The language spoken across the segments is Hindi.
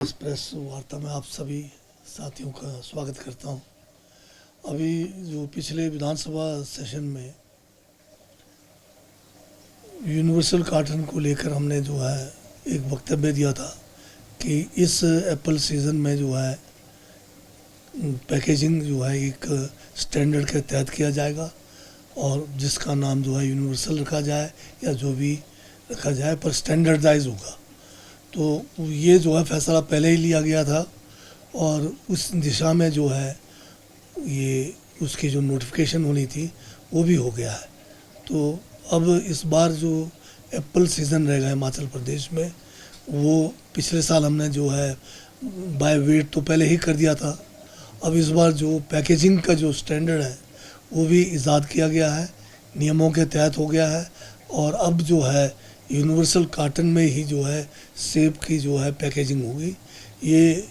इस प्रेस वार्ता में आप सभी साथियों का स्वागत करता हूं। अभी जो पिछले विधानसभा सेशन में यूनिवर्सल कार्टन को लेकर हमने जो है एक वक्तव्य दिया था कि इस एप्पल सीज़न में जो है पैकेजिंग जो है एक स्टैंडर्ड के तहत किया जाएगा और जिसका नाम जो है यूनिवर्सल रखा जाए या जो भी रखा जाए पर स्टैंडर्डाइज होगा। तो ये जो है फैसला पहले ही लिया गया था और उस दिशा में जो है ये उसकी जो नोटिफिकेशन होनी थी वो भी हो गया है। तो अब इस बार जो एप्पल सीज़न रहेगा हिमाचल प्रदेश में वो पिछले साल हमने जो है बाय वेट तो पहले ही कर दिया था। अब इस बार जो पैकेजिंग का जो स्टैंडर्ड है वो भी इजाद किया गया है, नियमों के तहत हो गया है और अब जो है यूनिवर्सल कार्टन में ही जो है सेब की जो है पैकेजिंग होगी। ये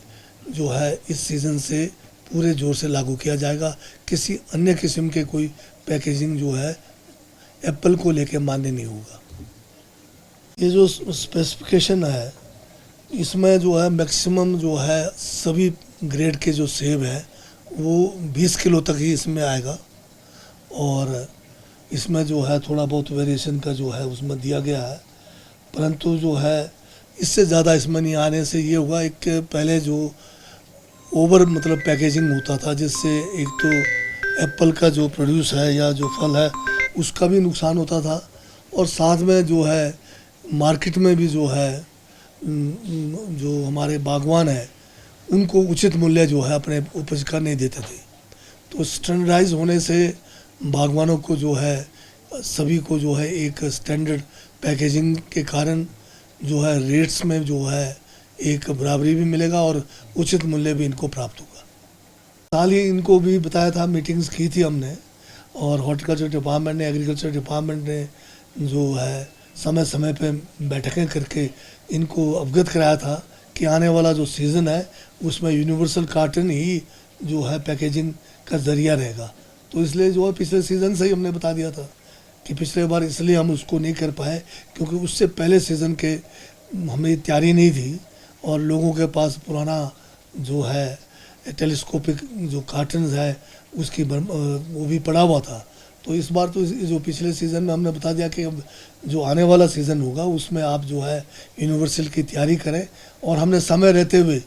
जो है इस सीज़न से पूरे ज़ोर से लागू किया जाएगा। किसी अन्य किस्म के कोई पैकेजिंग जो है एप्पल को लेके मान्य नहीं होगा। ये जो स्पेसिफिकेशन है इसमें जो है मैक्सिमम जो है सभी ग्रेड के जो सेब है वो 20 किलो तक ही इसमें आएगा और इसमें जो है थोड़ा बहुत वेरिएशन का जो है उसमें दिया गया है, परंतु जो है इससे ज़्यादा इसमें नहीं आने से ये हुआ एक पहले जो ओवर मतलब पैकेजिंग होता था जिससे एक तो एप्पल का जो प्रोड्यूस है या जो फल है उसका भी नुकसान होता था और साथ में जो है मार्केट में भी जो है जो हमारे बागवान है उनको उचित मूल्य जो है अपने उपज का नहीं देते थे। तो स्टैंडर्डाइज होने से बागवानों को जो है सभी को जो है एक स्टैंडर्ड पैकेजिंग के कारण जो है रेट्स में जो है एक बराबरी भी मिलेगा और उचित मूल्य भी इनको प्राप्त होगा। साल ही इनको भी बताया था, मीटिंग्स की थी हमने और हॉर्टिकल्चर डिपार्टमेंट ने एग्रीकल्चर डिपार्टमेंट ने जो है समय समय पे बैठकें करके इनको अवगत कराया था कि आने वाला जो सीज़न है उसमें यूनिवर्सल कार्टन ही जो है पैकेजिंग का ज़रिया रहेगा। तो इसलिए जो है पिछले सीज़न से ही हमने बता दिया था कि पिछले बार इसलिए हम उसको नहीं कर पाए क्योंकि उससे पहले सीज़न के हमें तैयारी नहीं थी और लोगों के पास पुराना जो है टेलीस्कोपिक जो कार्टन्स है उसकी वो भी पड़ा हुआ था। तो इस बार तो जो पिछले सीज़न में हमने बता दिया कि अब जो आने वाला सीज़न होगा उसमें आप जो है यूनिवर्सल की तैयारी करें और हमने समय रहते हुए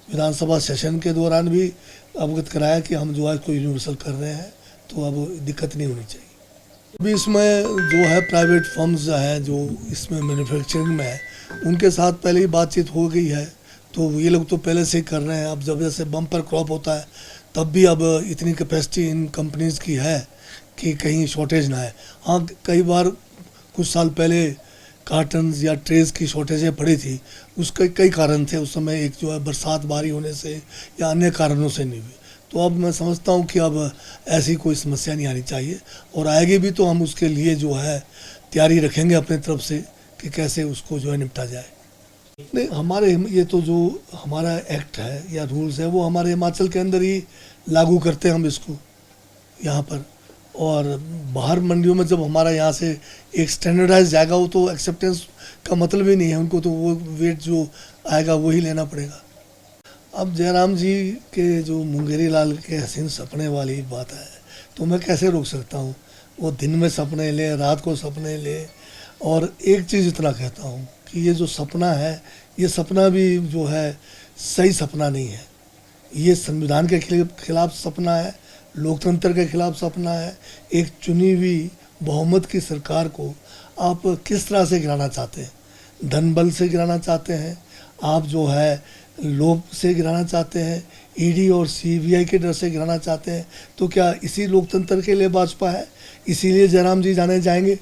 विधानसभा सेशन के दौरान भी अवगत कराया कि हम जो है इसको यूनिवर्सल कर रहे हैं, तो अब दिक्कत नहीं होनी चाहिए। अभी इसमें जो है प्राइवेट फर्म्स हैं जो इसमें मैन्युफैक्चरिंग में है उनके साथ पहले ही बातचीत हो गई है, तो ये लोग तो पहले से ही कर रहे हैं। अब जब जैसे बम्पर क्रॉप होता है तब भी अब इतनी कैपेसिटी इन कंपनीज़ की है कि कहीं शॉर्टेज ना है। हाँ, कई बार कुछ साल पहले कार्टन्स या ट्रेस की शॉर्टेजें पड़ी थी, उसके कई कारण थे उस समय। एक जो है बरसात भारी होने से या अन्य कारणों से नहीं हुई। तो अब मैं समझता हूँ कि अब ऐसी कोई समस्या नहीं आनी चाहिए और आएगी भी तो हम उसके लिए जो है तैयारी रखेंगे अपनी तरफ से कि कैसे उसको जो है निपटा जाए। नहीं, हमारे ये तो जो हमारा एक्ट है या रूल्स है वो हमारे हिमाचल के अंदर ही लागू करते हैं हम इसको यहाँ पर, और बाहर मंडियों में जब हमारा यहाँ से एक स्टैंडर्डाइज जाएगा वो तो एक्सेप्टेंस का मतलब ही नहीं है, उनको तो वो वेट जो आएगा वही लेना पड़ेगा। अब जयराम जी के जो मुंगेरी लाल के हसीन सपने वाली बात है तो मैं कैसे रोक सकता हूँ। वो दिन में सपने ले, रात को सपने ले, और एक चीज़ इतना कहता हूँ कि ये जो सपना है ये सपना भी जो है सही सपना नहीं है। ये संविधान के खिलाफ सपना है, लोकतंत्र के खिलाफ सपना है। एक चुनी हुई बहुमत की सरकार को आप किस तरह से गिराना चाहते हैं? धन बल से गिराना चाहते हैं, आप जो है लोभ से गिराना चाहते हैं, ईडी और सीबीआई के डर से गिराना चाहते हैं। तो क्या इसी लोकतंत्र के लिए भाजपा है? इसीलिए जयराम जी जाने जाएंगे?